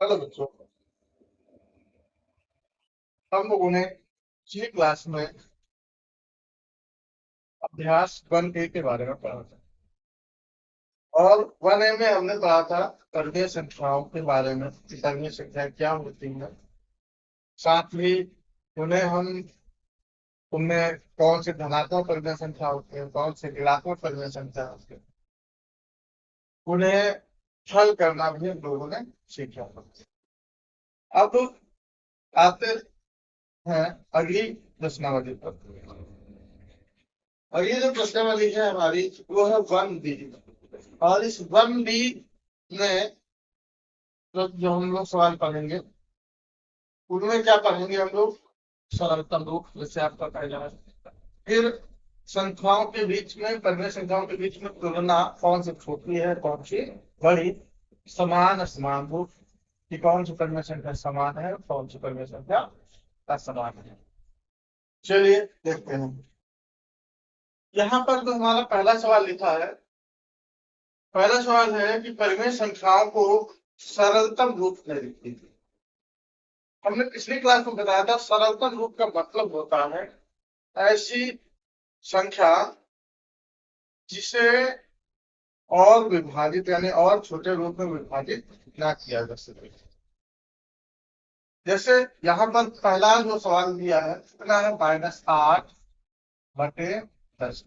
Hello बच्चों, हम लोगों ने पिछली क्लास में अभ्यास 1A के बारे में पढ़ा था। और 1A में हमने पढ़ा था कर्णीय संख्याओं के बारे में कि कर्णीय संख्याएं क्या होती हैं। साथ ही उन्हें हम उनमें कौन से धनात्मक कर्णीय संख्या होती है, कौन से ऋणात्मक कर्णीय संख्या होती है, उन्हें हल करना भी हम लोगों ने सीखा। अब आते हैं अगली प्रश्नावली पर। और ये जो प्रश्नावली है हमारी, वो है 1B। और इस 1B में जो हम लोग सवाल पढ़ेंगे, उनमें क्या पढ़ेंगे हम लोग? सरलतम रूप, जैसे आपका पहला है। फिर संख्याओं के बीच में, परिमेय संख्याओं के बीच में तुलना, कौन सी छोटी है कौन सी बड़ी। समान असमान रूप, कि कौन सी परिमेय संख्या समान है, कौन सी परिमेय संख्या असमान है। चलिए देखते हैं। यहाँ पर जो हमारा पहला सवाल लिखा है, पहला सवाल है कि परिमेय संख्याओं को सरलतम रूप में लिखी थी। हमने पिछली क्लास में बताया था सरलतम रूप का मतलब होता है ऐसी संख्या जिसे और विभाजित यानी और छोटे रूप में विभाजित ना किया जा सके। जैसे यहाँ पर पहला जो सवाल दिया है कितना है, -8/10।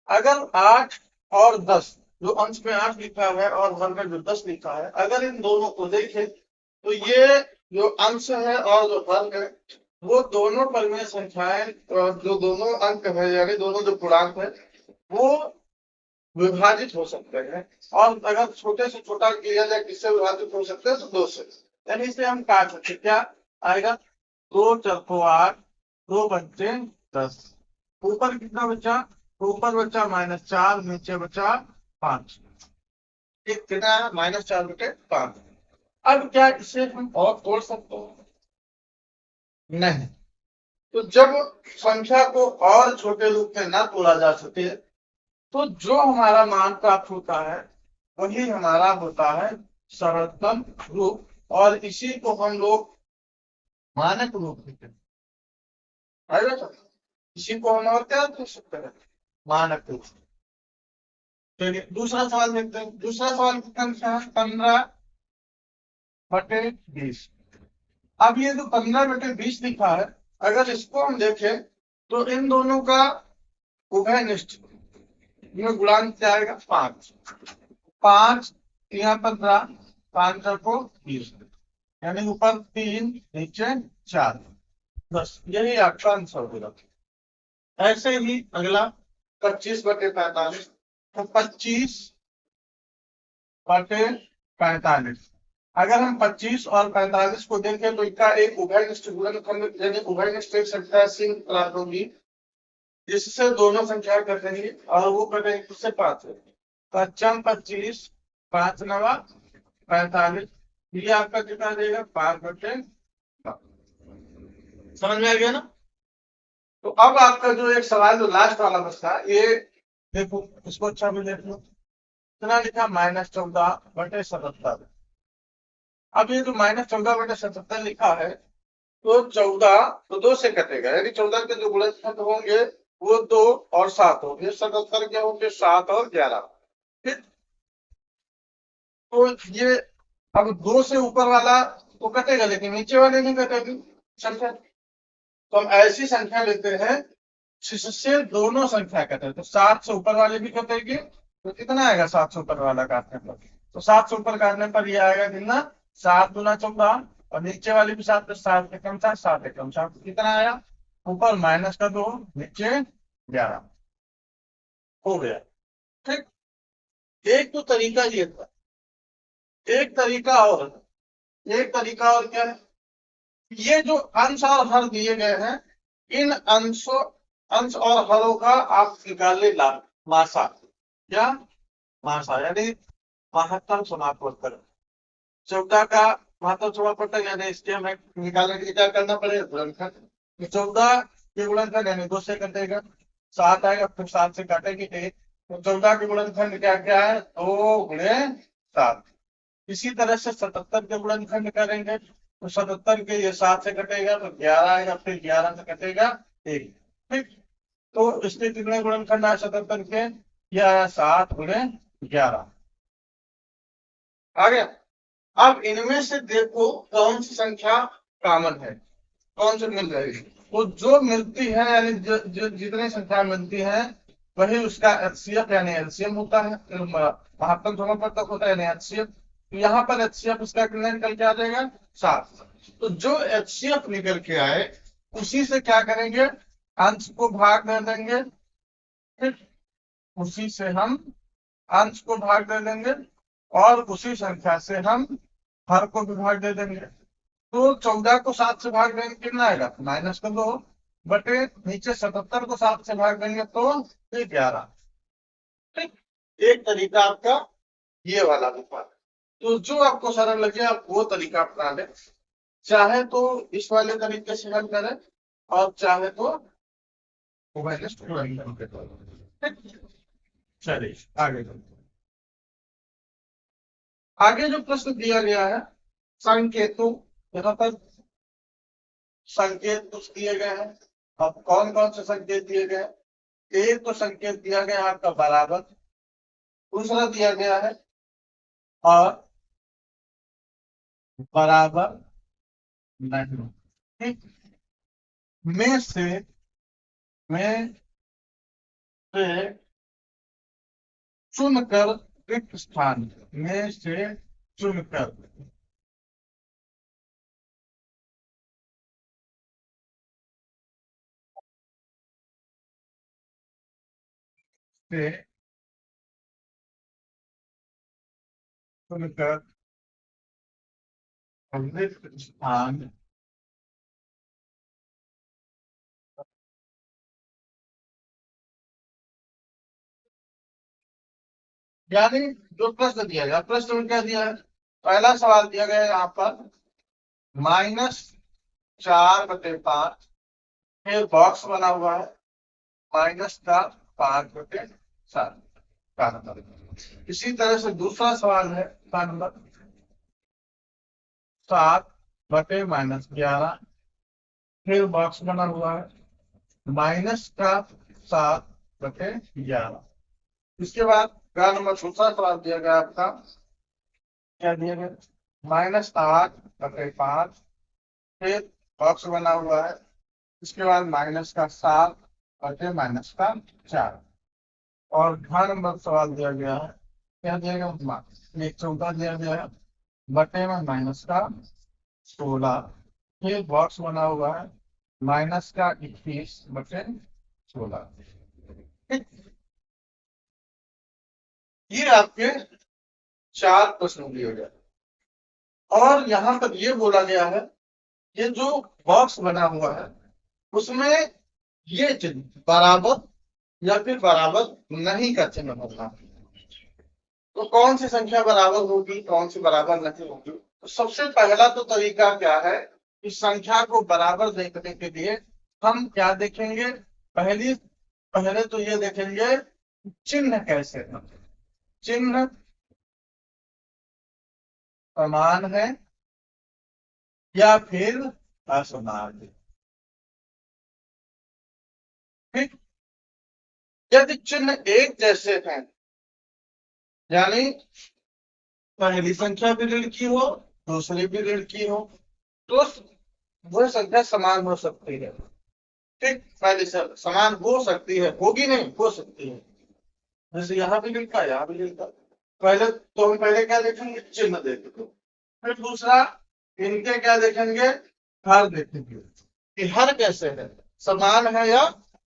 अगर 8 और 10, जो अंश में 8 लिखा है और वर्ग में जो 10 लिखा है, अगर इन दोनों को देखें तो ये जो अंश है और जो वर्ग है, वो दोनों परिमेय संख्याएं, जो दोनों अंक है यानी दोनों जो पूर्णांक है, वो विभाजित हो सकते हैं। और अगर छोटे से छोटा किया जाए, किससे विभाजित हो सकते हैं? तो 2 से। यानी इसे हम काट सकते। क्या आएगा? 2 चरको 8, 2 पंचे 10। ऊपर कितना बचा? ऊपर बचा -4, नीचे बचा 5। एक कितना है? -4/5। अब क्या इसे हम और तोड़ सकते हैं? नहीं। तो जब संख्या को और छोटे रूप में ना तोड़ा जा सके, तो जो हमारा मान प्राप्त होता है वही हमारा होता है सरलतम रूप। और इसी को हम लोग मानक रूप कहते हैं। इसी को हम और क्या कह सकते हैं? मानक रूप। चलिए दूसरा सवाल देखते हैं। दूसरा सवाल कितना है? 15/20। अब ये जो 15/20 लिखा है, अगर इसको हम देखें तो इन दोनों का उभय निष्ठ में गुणांक क्या आएगा? 5। 5 यहाँ 15, 5 को 20, यानी ऊपर 3 नीचे 4, बस यही आपका आंसर होगा। ऐसे ही अगला 25/45। तो 25/45, अगर हम 25 और 45 को देखें तो इनका एक उभयनिष्ठ गुणनखंड यानी उभयनिष्ठ एक संख्या सिंह प्राप्त होगी, जिससे दोनों संख्या कटेंगी और वो कटेंगे किससे? 5 से। 25, 5 नवा 45, ये आपका कितना देगा? 5/5। समझ में आ गया ना? तो अब आपका जो एक सवाल जो लास्ट वाला बचता है, ये देखो, इसको अच्छा भी देख लो। कितना लिखा? -14/77। अब ये जो -14/77 लिखा है, तो 14 तो 2 से कटेगा, यानी 14 के जो गुणनखंड होंगे वो 2 और 7 होंगे। 77 के होंगे 7 और 11। ठीक। तो ये अब 2 से ऊपर वाला तो कटेगा, लेकिन नीचे वाले नहीं कटेगी संख्या। तो हम ऐसी संख्या लेते हैं जिससे दोनों संख्या कटे। तो 7 से ऊपर वाले भी कटेगी, तो कितना आएगा 7 से ऊपर वाला काटने पर? तो 7 से ऊपर काटने पर ये आएगा कितना? 7 दूना 14, और नीचे वाली भी 7, 7 एकम 7, 7 एकम 7, कितना आया? ऊपर -2, नीचे 11 हो गया। ठीक। एक तो तरीका ये था। एक तरीका और क्या है? ये जो अंश और हर दिए गए हैं, इन अंश और हरों का आप निकाल ले मासा। क्या? मासा, यानी महत्तम समापवर्तक। 14 का महत्तम समापवर्तक, यानी इसके हमें निकालने के लिए क्या करना पड़ेगा? गुणनखंड। 14 के गुणनखंड यानी 2 से कटेगा, 7 आएगा, फिर 7 से काटेगी 1। तो 14 के गुणनखंड क्या क्या है? 2 × 7। इसी तरह से 77 के गुणनखंड करेंगे तो 77 के ये 7 से कटेगा तो 11 आएगा, फिर 11 से कटेगा 1। ठीक, तो इसके कितने गुणनखंड आए 77 के? यह आया 7 गुणे 11। आ गया। अब इनमें से देखो कौन सी संख्या कॉमन है, कौन सी मिल रही है। तो जो मिलती है यानी जितनी संख्या मिलती है वही उसका एचसीएफ यानी एलसीएम होता है, महत्तम समापवर्तक होता है यानी एचसीएफ। तो यहाँ पर एचसीएफ उसका कितना निकल के आ जाएगा? 7। तो जो एचसीएफ निकल के आए उसी से क्या करेंगे, अंश को भाग दे देंगे। ठीक, उसी से हम अंश को भाग दे देंगे और उसी संख्या से हम हर को भी भाग दे देंगे। तो 14 को 7 से भाग देंगे कितना आएगा? -2 बटे नीचे 77 को 7 से भाग देंगे तो 11। ठीक, एक तरीका आपका ये वाला भी था। तो जो आपको सरल लगे आप वो तरीका अपना ले, चाहे तो इस वाले तरीके से हल करें और चाहे तो चलिए आगे आगे जो प्रश्न दिया गया है संकेतों, यहाँ पर संकेत कुछ दिए गए हैं। अब कौन कौन से संकेत दिए गए? एक तो संकेत दिया गया है आपका बराबर, दूसरा दिया गया है और बराबर नहीं। ठीक, में से चुनकर रिक्त स्थान में से चुनकर से चुनकर रिक्त स्थान यानी जो प्रश्न दिया गया, प्रश्न में क्या दिया है? पहला सवाल दिया गया है यहाँ पर -4/5, फिर बॉक्स बना हुआ है -5/7 का नंबर। इसी तरह से दूसरा सवाल है का नंबर 7/-11, फिर बॉक्स बना हुआ है -7/11। इसके बाद का नंबर दूसरा सवाल दिया गया आपका, क्या दिया गया? -8/5, फिर बॉक्स बना हुआ है, इसके बाद -7/-4 और घ नंबर सवाल दिया गया है, क्या दिया गया? 1/14 दिया गया है बटे में -16, फिर बॉक्स बना हुआ है -21/16। ठीक, ये आपके 4 प्रश्न दिए गए और यहाँ पर ये बोला गया है ये जो बॉक्स बना हुआ है उसमें ये चिन्ह बराबर या फिर बराबर नहीं का चिन्ह होगा। तो कौन सी संख्या बराबर होगी, कौन सी बराबर नहीं होगी? तो सबसे पहला तो तरीका क्या है कि संख्या को बराबर देखने के लिए हम क्या देखेंगे? पहले तो ये देखेंगे चिन्ह कैसे है। चिन्ह समान है या फिर असमान है। ठीक, यदि चिन्ह एक जैसे हैं यानी पहली संख्या भी ऋण की हो दूसरी भी ऋण की हो तो वह संख्या समान हो सकती है। ठीक, पहले समान हो सकती है, होगी नहीं, हो सकती है। जैसे यहाँ भी लिखा यहाँ भी लिखा। पहले तो हम पहले क्या देखेंगे? चिन्ह देखेंगे। फिर दूसरा इनके क्या देखेंगे? हर देखेंगे कि हर कैसे है, समान है या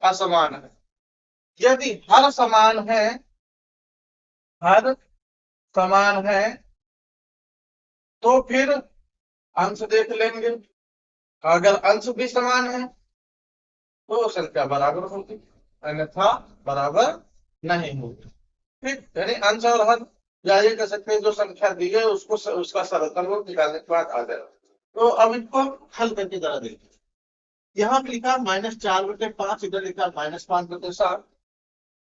असमान है। यदि हर समान है, हर समान है तो फिर अंश देख लेंगे। अगर अंश भी समान है तो संख्या बराबर होगी, अन्यथा बराबर नहीं होगी। ठीक, यानी अंश और हर या ये कह सकते हैं जो संख्या दी है उसको उसका सरलतम रूप निकालने के बाद आ जाएगा। तो अब इनको हल करके जरा देखिए। यहाँ पे लिखा -4/5, इधर लिखा -5/7।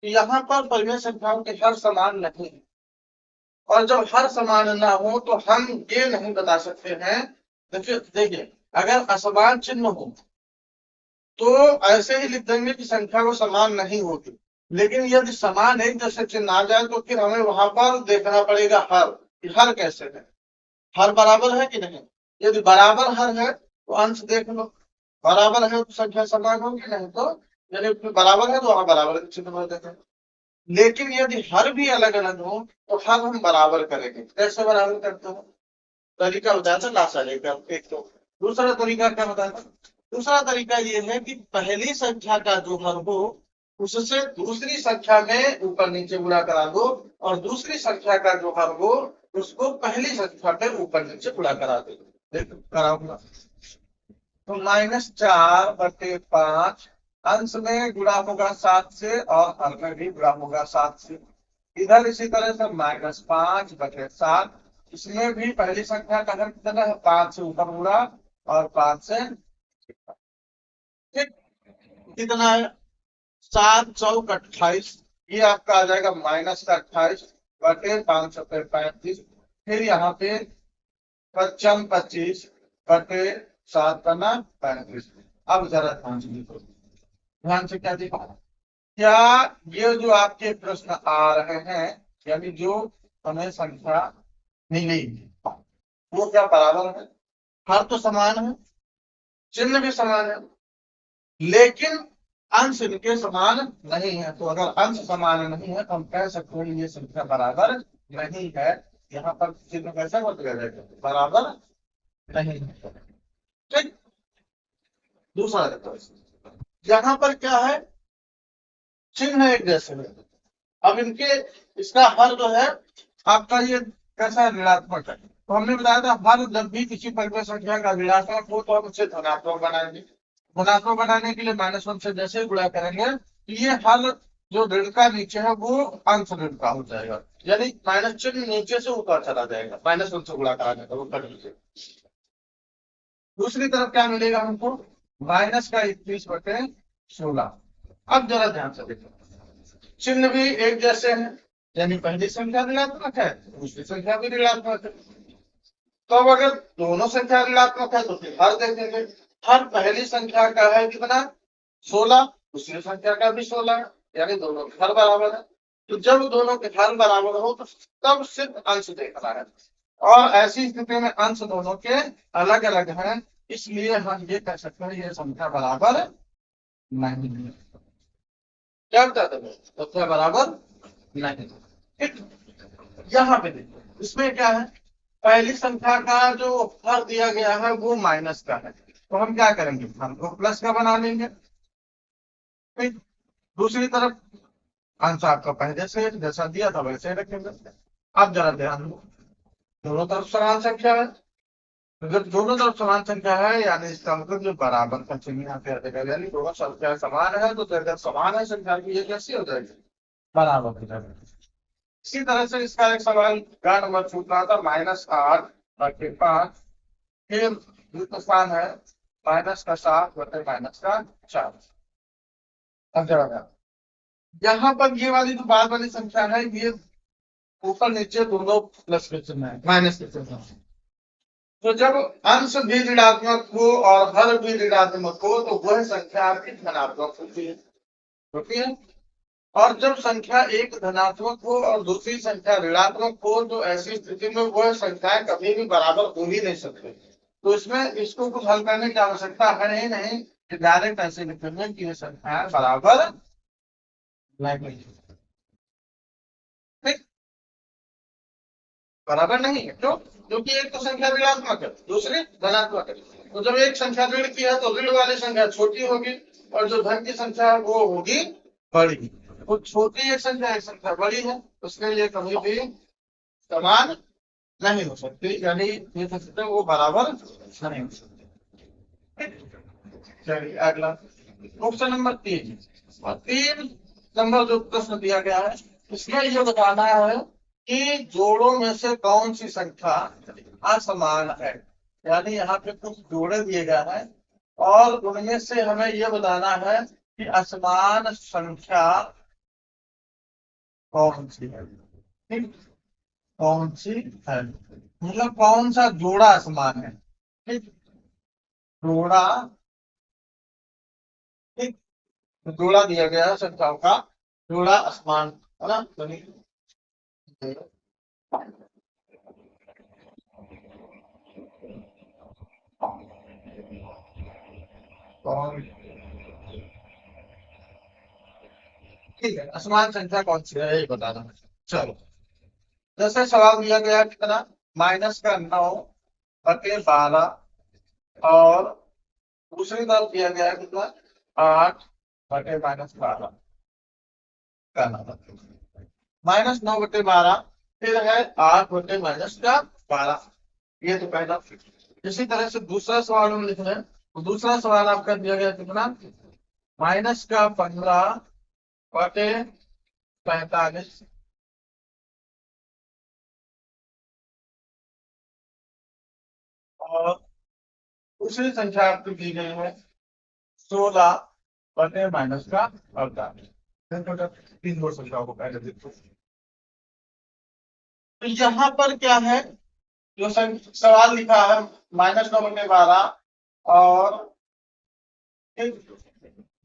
यहाँ पर परिमेय संख्याओं के हर समान नहीं है और जब हर समान ना हो तो हम ये नहीं बता सकते हैं। देखिए अगर असमान चिन्ह हो तो ऐसे ही लिख देंगे कि संख्या वो समान नहीं होगी, लेकिन यदि समान एक जैसे चिन्ह आ जाए तो फिर हमें वहां पर देखना पड़ेगा हर, कि हर कैसे है, हर बराबर है कि नहीं। यदि बराबर हर है तो अंश देख लो, बराबर है तो संख्या समान होगी, नहीं तो यदि बराबर है तो वहां बराबर के चिन्ह भर देते हैं। लेकिन यदि हर भी अलग अलग हो तो हर हम बराबर करेंगे। कैसे बराबर करते हो, तरीका बताया था लास्ट वाले का एक। तो दूसरा तरीका क्या बताया था, दूसरा तरीका ये है कि पहली संख्या का जो हर हो उससे दूसरी संख्या में ऊपर नीचे गुणा करा दो, और दूसरी संख्या का जो हर हो उसको पहली संख्या में ऊपर नीचे गुणा करा दो। देखो कराऊंगा तो -4/5 अंश में गुणा होगा 7 से और हर में भी गुणा होगा 7 से। इधर इसी तरह से -5/7, इसमें भी पहली संख्या का हर कितना है, 5 से ऊपर गुणा और 5 से, ठीक, कितना है 7 चौक 28, ये आपका आ जाएगा -28/535। फिर यहाँ पे 25/25/7 अब जरा ध्यान से देखो, ध्यान से क्या देखो, क्या ये जो आपके प्रश्न आ रहे हैं, यानी जो हमें संख्या मिली वो क्या बराबर है, हर तो समान है, चिन्ह भी समान है, लेकिन अंश इनके समान नहीं है। तो अगर अंश समान नहीं है तो हम कह सकते हैं ये संख्या बराबर नहीं है। यहाँ पर चिन्ह कैसा बदल जाएगा, बराबर नहीं है। ठीक, दूसरा देखो, यहाँ पर क्या है, चिन्ह एक जैसे है। अब इनके, इसका हर जो है आपका ये कैसा है, ऋणात्मक है। तो हमने बताया था हर जब भी किसी परिमेय संख्या का ऋणात्मक हो तो हम उसे धनात्मक बनाएंगे। धनात्मक बनाने के लिए -1 से जैसे ही गुणा करेंगे तो ये हर जो ऋण का नीचे है वो अंश ऋण का हो जाएगा, यानी माइनस चिन्ह नीचे से ऊपर चला जाएगा, -1 से गुणा कराने का ऊपर नीचे। दूसरी तरफ क्या मिलेगा हमको, -21/16। अब जरा ध्यान से देखो, चिन्ह भी एक जैसे हैं, यानी पहली संख्या ऋणात्मक है, दूसरी संख्या भी ऋणात्मक है। तो अब अगर दोनों संख्या ऋणात्मक है तो फिर हर देखेंगे। हर पहली संख्या का है कितना, 16, दूसरी संख्या का भी 16 है, यानी दोनों के हर बराबर है। तो जब दोनों के हर बराबर हो तो तब सिर्फ अंश देखना है, और ऐसी स्थिति में अंश दोनों के अलग अलग हैं, इसलिए हम ये कह सकते हैं ये संख्या बराबर नहीं है। क्या बताते हैं, संख्या बराबर नहीं। ठीक, यहाँ पे देखो इसमें क्या है, पहली संख्या का जो हर दिया गया है वो माइनस का है, तो हम क्या करेंगे, हम को प्लस का बना लेंगे। ठीक, दूसरी तरफ अंश आपका पहले से जैसा दिया था वैसे ही रखेंगे। अब जरा ध्यान दो, दोनों तरफ समान संख्या है, तो जब दोनों तरफ समान संख्या है यानी इसका मतलब जो बराबर का चिन्ह यहाँ पे आ जाएगा, यानी दोनों संख्या समान है, तो अगर समान है संख्या की ये कैसी हो जाएगी, बराबर हो जाएगी। इसी तरह से इसका एक सवाल का नंबर छूट रहा था, -8/5, फिर द्वितीय स्थान है -7/-4। अब जरा यहाँ पर ये वाली जो बाद वाली संख्या है ये ऊपर नीचे दोनों प्लस के चिन्ह है, माइनस के चिन्ह है। तो जब अंश भी ऋणात्मक हो और हर भी ऋणात्मक हो तो वह संख्या आपकी धनात्मक होती है। और जब संख्या एक धनात्मक हो और दूसरी संख्या ऋणात्मक हो तो ऐसी स्थिति में वह संख्याएं कभी भी बराबर हो ही नहीं सकते। तो इसमें इसको कुछ हल करने की आवश्यकता है ही नहीं कि डायरेक्ट ऐसे लिखेंगे कि ये संख्याएं बराबर नहीं, ठीक, बराबर नहीं है। क्यों, क्योंकि एक तो संख्या ऋणात्मक है दूसरी धनात्मक है। तो जब एक संख्या ऋण की है तो ऋण वाली संख्या छोटी होगी और जो धन की संख्या है वो होगी बड़ी। तो छोटी एक संख्या बड़ी है, उसके लिए कभी भी समान नहीं हो सकती, यानी ये सकते वो बराबर नहीं हो सकती। चलिए अगला क्वेश्चन नंबर 3, और 3 नंबर जो प्रश्न दिया गया है इसमें ये बताना है कि जोड़ों में से कौन सी संख्या असमान है, यानी यहाँ पे कुछ जोड़े दिए गए हैं और उनमें से हमें यह बताना है कि असमान संख्या कौन सी है। ठीक, कौन सी है, मतलब कौन सा जोड़ा आसमान है। ठीक, जोड़ा, ठीक, जोड़ा दिया गया है संख्याओं का, जोड़ा आसमान, है ना। कौन, ठीक है, आसमान संख्या कौन सी है ये बताना है। चलो, जैसे सवाल दिया गया कितना, -9/12, और दूसरी तरफ दिया गया है कितना, 8/-12 करना था। -9/12, फिर है 8/-12, ये तो पहला। इसी तरह से दूसरा सवाल हम लिख रहे हैं, तो दूसरा सवाल आपका दिया गया कितना, -15/45, और दूसरी संख्या आपको दी गई है 16/-48। तीन और संख्याओं को पहले देखो। तो यहाँ पर क्या है, जो सवाल लिखा है -9/12 और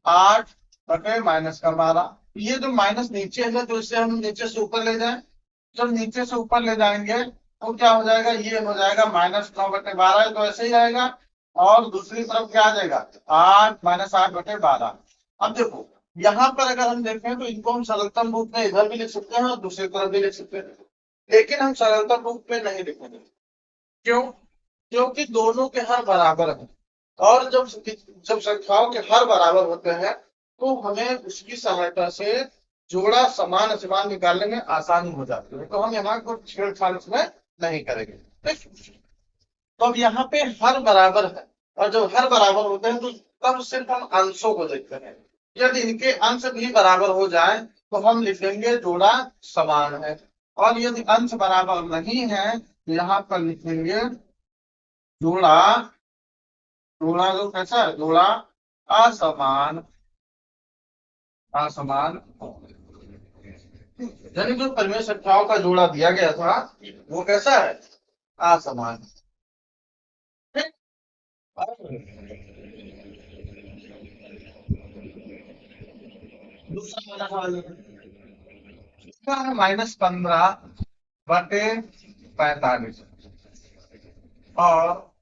8/-12, ये जो माइनस नीचे है तो इसे हम नीचे से ऊपर ले जाएं। जब नीचे से ऊपर ले जाएंगे तो क्या हो जाएगा, ये हो जाएगा -9/12, तो ऐसे ही आएगा। और दूसरी तरफ क्या आ जाएगा, 8 - 8/12। अब देखो, यहाँ पर अगर हम देखें तो इनको हम सरलतम रूप में इधर भी लिख सकते हैं और दूसरी तरफ भी लिख सकते हैं, लेकिन हम सरलतम रूप में नहीं लिखेंगे। क्यों? क्योंकि दोनों के हर बराबर हैं, और जब जब संख्याओं के हर बराबर होते हैं तो हमें उसकी सहायता से जोड़ा समान असमान निकालने में आसानी हो जाती है, तो हम यहाँ को छेड़छाड़ इसमें नहीं करेंगे। ठीक? तो अब यहाँ पे हर बराबर है, और जब हर बराबर होते हैं तो तब सिर्फ हम अंशों को देखते हैं। यदि इनके अंश भी बराबर हो जाए तो हम लिखेंगे जोड़ा समान है, और यदि अंश बराबर नहीं है तो यहाँ पर लिखेंगे जोड़ा, जोड़ा जो कैसा है, जोड़ा असमान, असमान। यानी जो परिमेय संख्याओं का जोड़ा दिया गया था वो कैसा है, असमान। ठीक? दूसरा वाला सवाल इसका है -15/45, और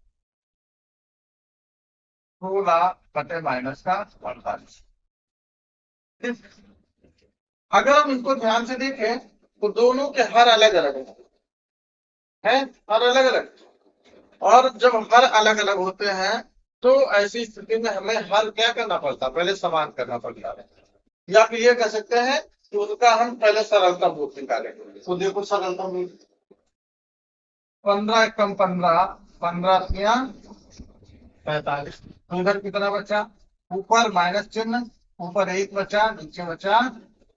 16/-48। अगर हम इनको ध्यान से देखें तो दोनों के हर अलग अलग हैं, हर अलग अलग। और जब हर अलग अलग होते हैं तो ऐसी स्थिति में हमें हर क्या करना पड़ता है, पहले समान करना पड़ता है, या फिर ये कह सकते हैं कि उनका हम पहले सरलतम रूप निकालेंगे। तो देखो सरलतम रूप, 15 × 15, 15×3 = 45। तो इधर कितना बचा, ऊपर माइनस चिन्ह, ऊपर 1 बचा, नीचे बचा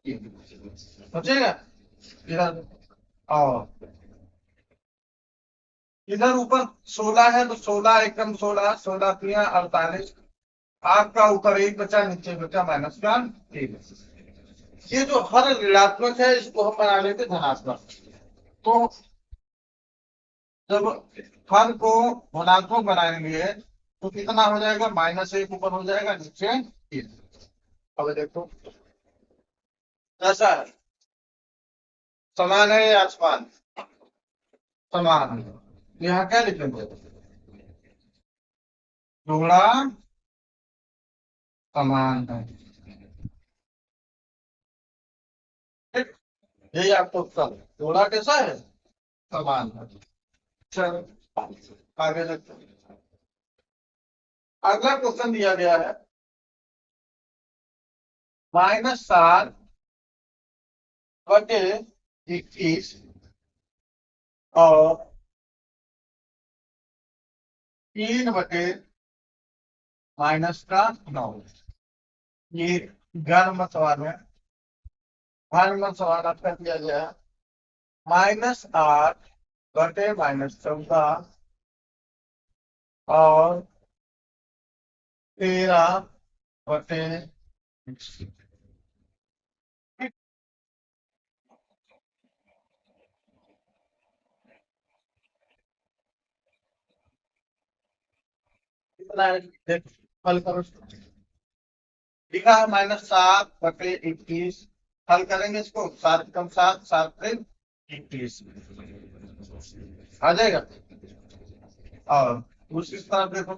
3, बचेगा इधर। और इधर ऊपर 16 है तो 16 × 16, 16×3 = 48। आपका ऊपर 1 बचा, नीचे बचा -1। ये जो हर ऋणात्मक है इसको हम बना लेते धनात्मक। तो जब हर को धनात्मक बनाएंगे तो कितना हो जाएगा, -1 ऊपर हो जाएगा, नीचे 3। अब देखो कैसा है, समान है या आसमान, समान है। यहाँ क्या लिखेंगे, जोड़ा समान है। ठीक, यही आपको उत्तर है। जोड़ा कैसा है, समान है। चलो आगे देखते हैं। अगला क्वेश्चन दिया गया है -7/21, और 3/-9। ये गर्म सवाल है, गर्म सवाल आपका दिया गया है -8/-14, और 13/20। कितना है देखो, हल करो। लिखा है -7/21। हल करेंगे इसको, 7 कम 7, 7×21 आ जाएगा। और दूसरी तरफ देखो,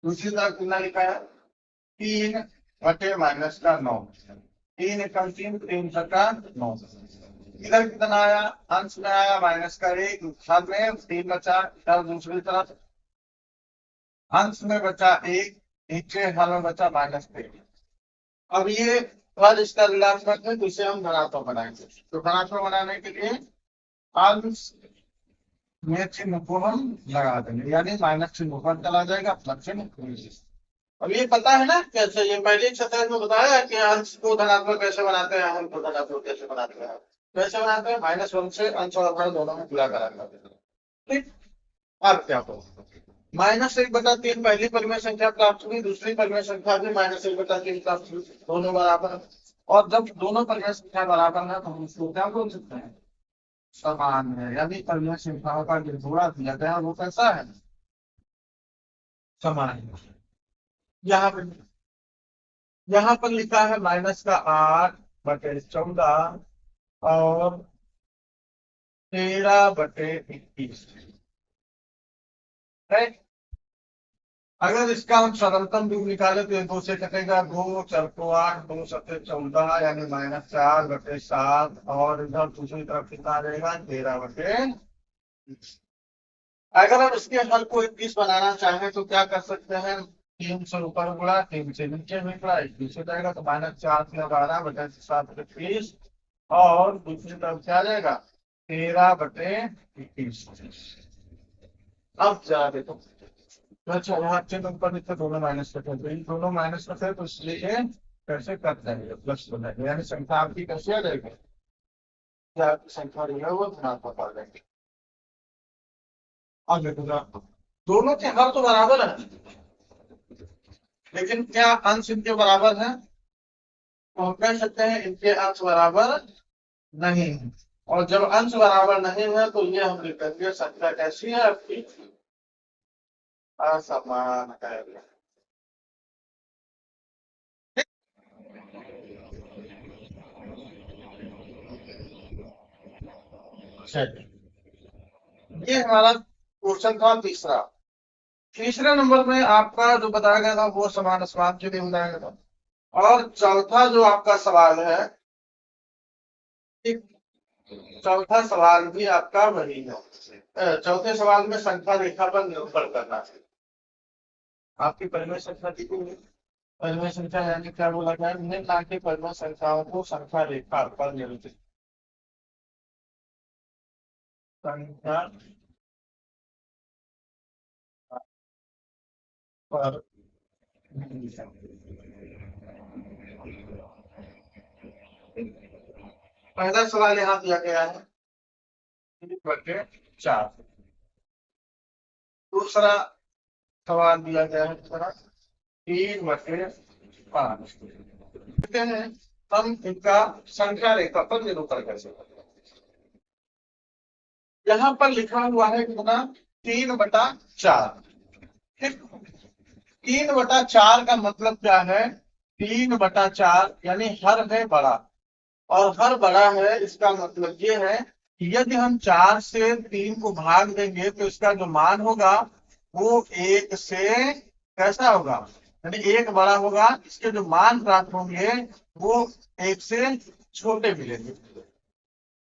दूसरी तरफ कितना लिखा है, 3/-9। 3 × 3 3 सका 9। इधर कितना आया, अंश में आया -1, हर में 3 बचा। इधर दूसरी तरफ अंश में बचा 1, नीचे हर में बचा -3। अब ये पद इसका ऋणात्मक है, तो इसे हम धनात्मक बनाएंगे। तो धनात्मक बनाने के लिए अंश में चिन्ह को हम लगा देंगे, यानी माइनस चिन्ह ऊपर चला जाएगा, प्लस चिन्ह नीचे। अब ये पता है ना कैसे, ये पहले ही सत्र में बताया है कि अंश को धनात्मक कैसे बनाते हैं, हम को धनात्मक कैसे बनाते हैं। कैसे बनाते हैं, -1 से अंश और हर दोनों में गुणा करा करते हैं। ठीक, अब क्या हो, -1/3 पहली परिमेय संख्या प्राप्त हुई, दूसरी परिमेय संख्या भी -1/3 प्राप्त हुई, दोनों बराबर। और जब दोनों परिमेय संख्या बराबर है तो हम उसको क्या बोल सकते हैं, समान है। यानी परिमेय संख्याओं का जो जोड़ा दिया गया वो कैसा है, समान है। यहाँ पे, यहाँ पर लिखा है -8/14 और 13/21 है। अगर इसका हम सरलतम रूप निकाले तो ये 2 से कटेगा, 2 4 को 8, 2 7 14, यानी -4/7। और इधर दूसरी तरफ कितना आ जाएगा, 13/20। अगर हम इसके हल को 21 बनाना चाहें तो क्या कर सकते हैं, 3 से ऊपर गुणा, 3 से नीचे में गुणा, 21 हो जाएगा। तो -4/12/7/21 और दूसरी तरफ क्या आ जाएगा, 13/21। अब जरा देखो, अच्छा यहाँ चिन्ह ऊपर नीचे दोनों माइनस करते, तो इन दोनों माइनस करते हैं, तो इसलिए ये कैसे कट जाएगा, प्लस हो जाएगा, यानी संख्या आपकी कैसे आ जाएगी, आपकी संख्या जो है वो धनात्मक आ जाएगी। अब देखो दोनों के हर तो बराबर है, लेकिन क्या अंश इनके बराबर है, तो हम कह सकते हैं इनके अंश बराबर नहीं है। और जब अंश बराबर नहीं है तो ये हम लिखेंगे संख्या कैसी है आपकी, असमान है। ये हमारा क्वेश्चन था तीसरा। तीसरे नंबर में आपका जो बताया गया था वो समान असमान के लिए बताया गया था। और चौथा जो आपका सवाल है, चौथा सवाल भी आपका वही है। चौथे सवाल में संख्या रेखा पर निर्भर करना है। आपकी परिमेय संख्या दी गई है, परिमेय संख्या यानी क्या बोला गया, निम्न के परिमेय संख्याओं को संख्या रेखा पर निर्भर, संख्या पर पहला सवाल यहाँ दिया गया है 3/4। दूसरा सवाल दिया गया है 3/5। देखते हैं हम इनका संख्या रेखा पर निरूपण कैसे करते हैं। यहाँ पर लिखा हुआ है कितना, 3/4। ठीक, 3/4 का मतलब क्या है, 3/4 यानी हर है बड़ा, और हर बड़ा है इसका मतलब ये है कि यदि हम 4 से 3 को भाग देंगे तो इसका जो मान होगा वो 1 से कैसा होगा, यानी 1 बड़ा होगा, इसके जो मान प्राप्त होंगे वो 1 से छोटे मिलेंगे,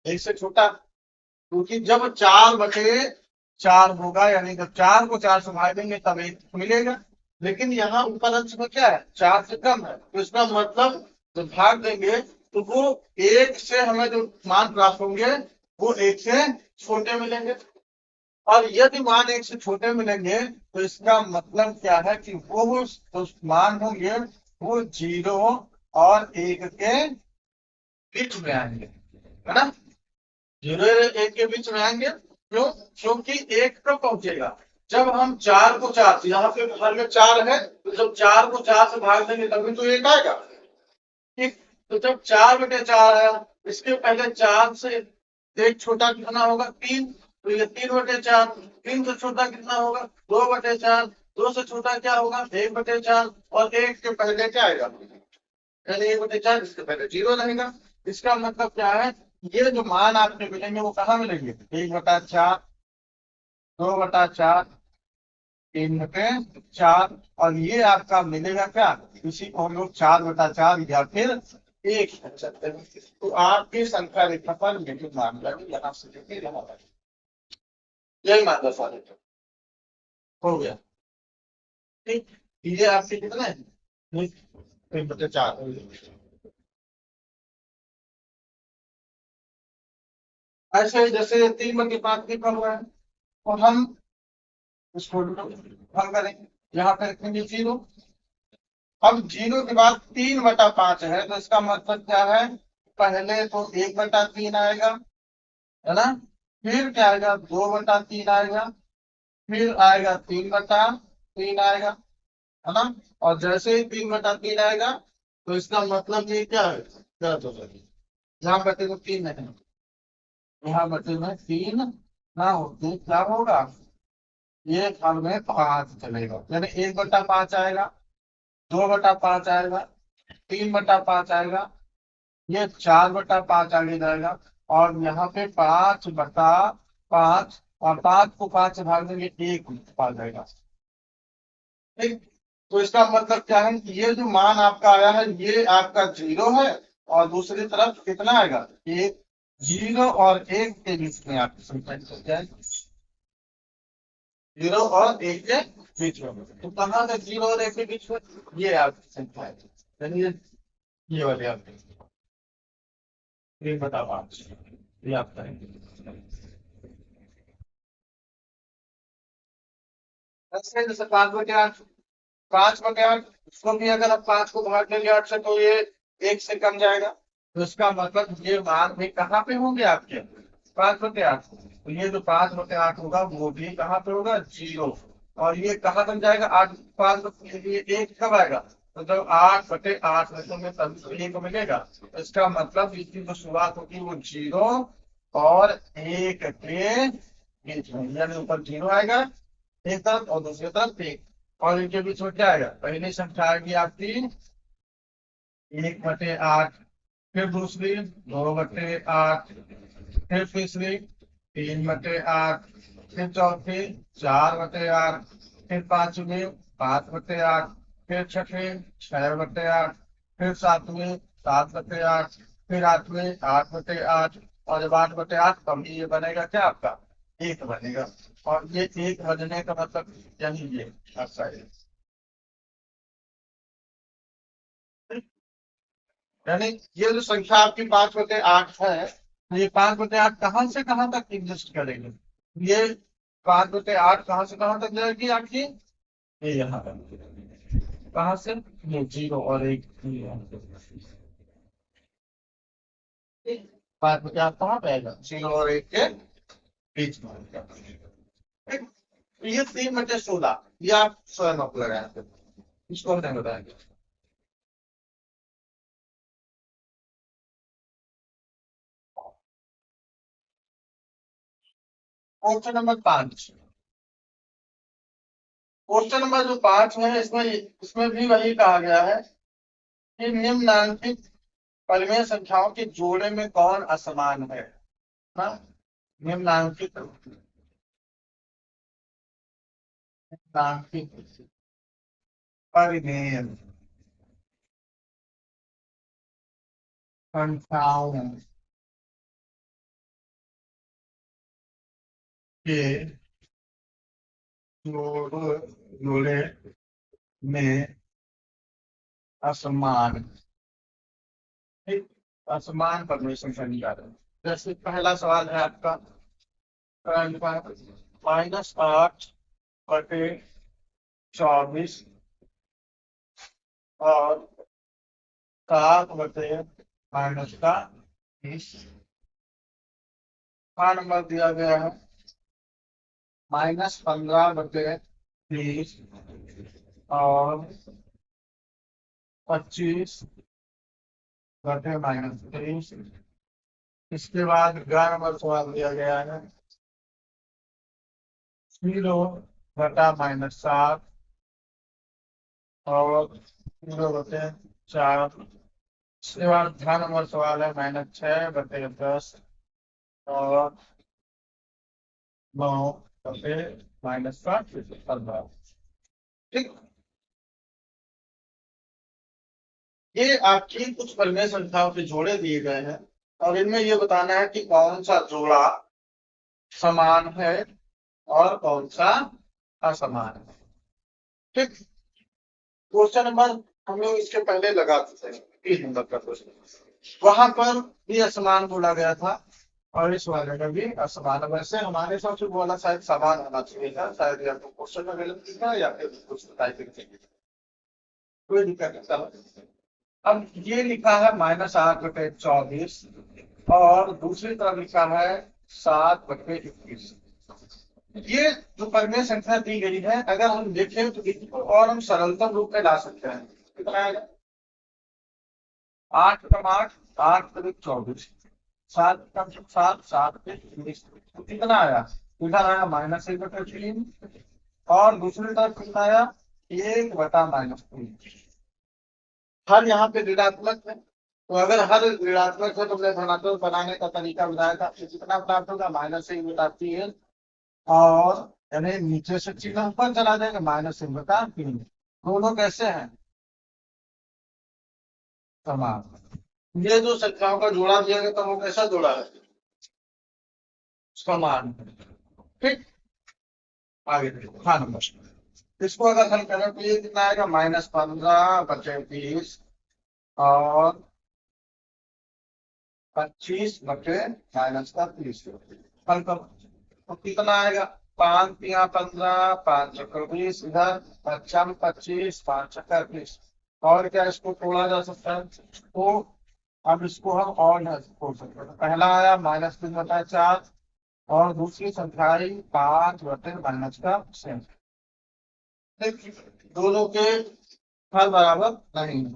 1 से छोटा। क्योंकि जब 4/4 होगा, यानी जब 4 को 4 से भाग देंगे तब 1 मिलेगा। लेकिन यहाँ ऊपर अंश में क्या है, 4 से कम है, तो इसका मतलब जब भाग देंगे तो वो 1 से हमें जो मान प्राप्त होंगे वो 1 से छोटे मिलेंगे। और यदि मान 1 से छोटे मिलेंगे तो इसका मतलब क्या है कि वो जो मान होंगे वो 0 और 1 के बीच में आएंगे, है ना, 0 और 1 के बीच में आएंगे। क्यों, क्योंकि 1 कब पहुंचेगा, जब हम 4 को 4 से, यहाँ पे हर में 4 है, तो जब 4 को 4 से भाग देंगे तभी तो 1 आएगा। ठीक, तो जब 4/4 आया, इसके पहले 4 से 1 छोटा कितना होगा, 3, तो ये 3/4। 3 से छोटा कितना होगा, 2/4। दो से छोटा क्या होगा, 1/4, और एक के पहले क्या आएगा, यानी 1/4 इसके पहले 0 रहेगा। इसका मतलब क्या है, ये जो मान आपको मिलेंगे वो कहाँ मिलेंगे, 1/4, 2/4, 3/4, और ये आपका मिलेगा क्या, इसी को हम लोग 4/4 या फिर 1 कह सकते हैं। तो आपकी संख्या रेखा पर यही मान लगे, यहाँ से लेके यहाँ तक यही मान दर्शा देते हो गया। ठीक, ये आपके कितना है, 1/4। ऐसे जैसे 3/5 लिखा हुआ है, तो हम इसको हल करेंगे, यहाँ पे रखेंगे 0। अब 0 के बाद 3/5 है, तो इसका मतलब क्या है, पहले तो 1/3 आएगा, है ना, फिर क्या आएगा, 2/3 आएगा, फिर आएगा 3/3 आएगा, है ना। और जैसे ही 3/3 आएगा, तो इसका मतलब ये क्या है, क्या तो यहाँ बटे तो 3 है, यहाँ बटे में 3 ना होते क्या होगा, ये फल में 5 चलेगा, यानी 1/5 आएगा, 2/5 आएगा, 3/5 आएगा, ये 4/5 आगे जाएगा, और यहाँ पे 5/5, और 5 को 5 से भाग देंगे 1 आ जाएगा। ठीक, तो इसका मतलब क्या है कि ये जो मान आपका आया है ये आपका 0 है, और दूसरी तरफ कितना आएगा, एक, 0 और 1 के बीच में आपकी संख्या निकल जाएगी, 0 और 1 के बीच में। तो कहाँ से 0 और 1 के बीच में, ये आपकी संख्या है, यानी ये वाली आपकी 1/5, ये आपका है। ऐसे जैसे 5/8, 5/8, उसको भी अगर आप 5 को भाग देंगे 8 से, तो ये 1 से कम जाएगा, तो इसका मतलब ये मान भी कहाँ पे होंगे आपके, 5/8। तो ये जो 5/8 होगा वो भी कहाँ पे होगा, 0। और ये कहाँ तक जाएगा, 8, 5, ये 1 कब आएगा, तो जब 8/8 में तुम्हें तभी 1 मिलेगा, तो इसका मतलब इसकी जो शुरुआत होगी वो 0 और 1 के बीच में, यानी ऊपर 0 आएगा एक तरफ और दूसरी तरफ 1, और इनके बीच में क्या आएगा, पहली संख्या आएगी आपकी 1/8, फिर दूसरी 2/8, फिर तीसरी 3/8, फिर चौथी 4/8, फिर पांचवी 5/8, फिर छठवीं 6/8, फिर सातवीं 7/8, फिर आठवीं 8/8, और जब 8/8 तब ये बनेगा क्या आपका, 1 बनेगा। और ये 1 बनने का मतलब यही ये आपका है। यानी ये जो संख्या आपकी 5/8 है, तो ये 5/8 कहाँ से कहाँ तक एग्जिस्ट करेगी, ये 5/8 कहाँ से कहाँ तक जाएगी आपकी, ये यहाँ तक, कहाँ से, ये 0 और 1, 5/8 कहाँ पे आएगा, 0 और 1 के बीच में आएगा। ठीक? ये 3/16, ये आप स्वयं अप लगाए, इसको हमने बताया। क्वेश्चन नंबर 5, क्वेश्चन नंबर जो 5 है, इसमें इसमें भी वही कहा गया है कि निम्नलिखित परिमेय संख्याओं के जोड़े में कौन असमान है ना, निम्नलिखित निम्नलिखित परिमेय संख्याओं के जोड़े में असमान, ठीक, असमान परिमेय संख्या निकालें। जैसे पहला सवाल है आपका, -8/24 और 7/-20 का नंबर दिया गया है, -15/20 और 25/-23। इसके बाद 11 नंबर सवाल दिया गया है, 0/-7 और 0/4। इसके बाद ध्यान नंबर सवाल है -6/10 और 9/-5। ठीक। ये आपकी कुछ परिमेय संख्याओं के जोड़े दिए गए हैं और इनमें ये बताना है कि कौन सा जोड़ा समान है और कौन सा असमान है। ठीक। क्वेश्चन नंबर हम लोग इसके पहले लगा चुके हैं, 3 नंबर का क्वेश्चन। वहां पर भी असमान बोला गया था और इस वाले में भी असमान। वैसे हमारे हिसाब से बोला शायद समान होना चाहिए था, शायद या तो क्वेश्चन में गलत लिखा या फिर कुछ टाइपिंग चाहिए, कोई दिक्कत नहीं। चलो, अब ये लिखा है -8/24 और दूसरी तरफ लिखा है 7/21। ये जो परिमेय संख्या दी गई है, अगर हम देखें तो इसको और हम सरलतम रूप में ला सकते हैं। कितना है? 8 कम 8, 8×24, 7 7 कितना आया? इधर आया -1/3 और दूसरी तरफ कितना आया? 1/-3। हर यहाँ पे ऋणात्मक है, तो अगर हर ऋणात्मक है तो हमने धनात्मक बनाने का तरीका बताया था। कितना प्राप्त होगा? -1/3 और यानी नीचे से चिन्ह ऊपर चला जाएगा, -1/3। दोनों कैसे हैं? समान। ये जो संख्याओं का जोड़ा दिया गया था वो कैसा जोड़ा है? समान। ठीक। आगे देखो, हाँ नंबर। इसको अगर हल करें तो ये कितना आएगा? -15/20 और 25/-30। हल करो तो कितना आएगा? 5×3 = 15, 5×4 = 20, इधर 5×25, 5×6 = 30। और क्या इसको तोड़ा जा सकता है? तो अब इसको हम और नहीं तोड़ सकते। तो पहला आया -3/4 और दूसरी संख्या आई 5/-6। दोनों के हर बराबर नहीं है।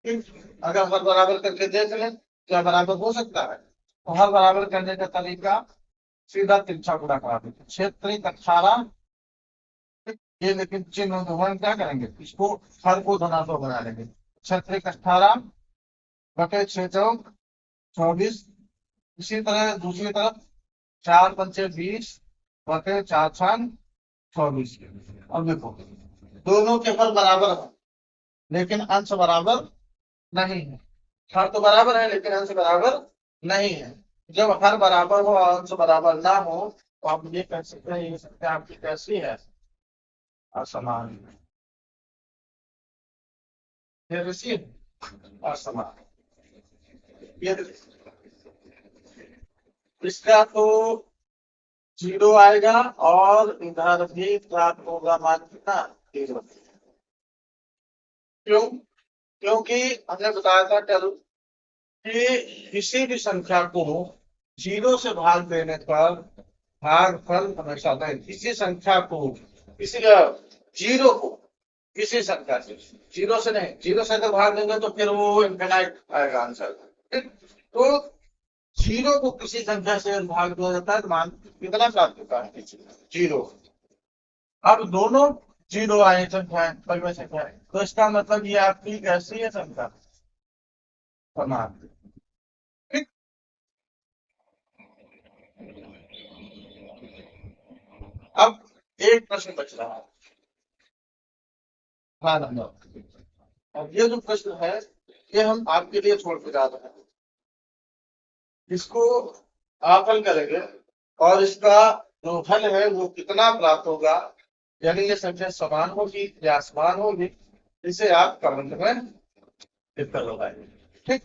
ठीक। अगर हर बराबर करके देख लें क्या बराबर हो सकता है, तो हर बराबर करने का तरीका सीधा तिरछा गुणा करा देते। क्षेत्रीय 18। ये लेकिन चिन्ह हम क्या करेंगे? इसको हर को धनात्मक बना लेंगे। क्षेत्रीय 18/6×4 = 24। इसी तरह दूसरी तरफ 4×5 = 20/4×6 = 24। अब देखो दोनों के हर बराबर है लेकिन अंश बराबर नहीं है। हर तो बराबर है लेकिन अंश बराबर नहीं है। जब हर बराबर हो और अंश बराबर ना हो तो आप ये कह सकते हैं ये संख्या आपकी कैसी है? असमान। ये कैसी? असमान। ये इसका तो 0 आएगा और इधर भी प्राप्त होगा मान कितना? 0। क्यों? क्योंकि हमने बताया था कल कि किसी भी संख्या को 0 से भाग देने पर भागफल हमेशा दें। किसी संख्या को किसी 0 को किसी संख्या से 0 से नहीं, 0 से अगर भाग देंगे तो फिर वो इनफिनाइट आएगा आंसर। ठीक। तो 0 को किसी संख्या से भाग दिया जाता है तो मान कितना प्राप्त होता है? 0। अब दोनों 0 आए संख्याएं परिमेय संख्याएं, तो इसका मतलब ये आपकी कैसी है संख्या? समान। ठीक। अब एक प्रश्न बच रहा है। हाँ नंबर। अब ये जो प्रश्न है ये हम आपके लिए छोड़ के जा रहे हैं। इसको आप हल करेंगे और इसका जो हल है वो कितना प्राप्त होगा, यानी ये संख्या समान होगी या असमान होगी, इसे आप कमेंट में लिख कर बताएंगे। ठीक।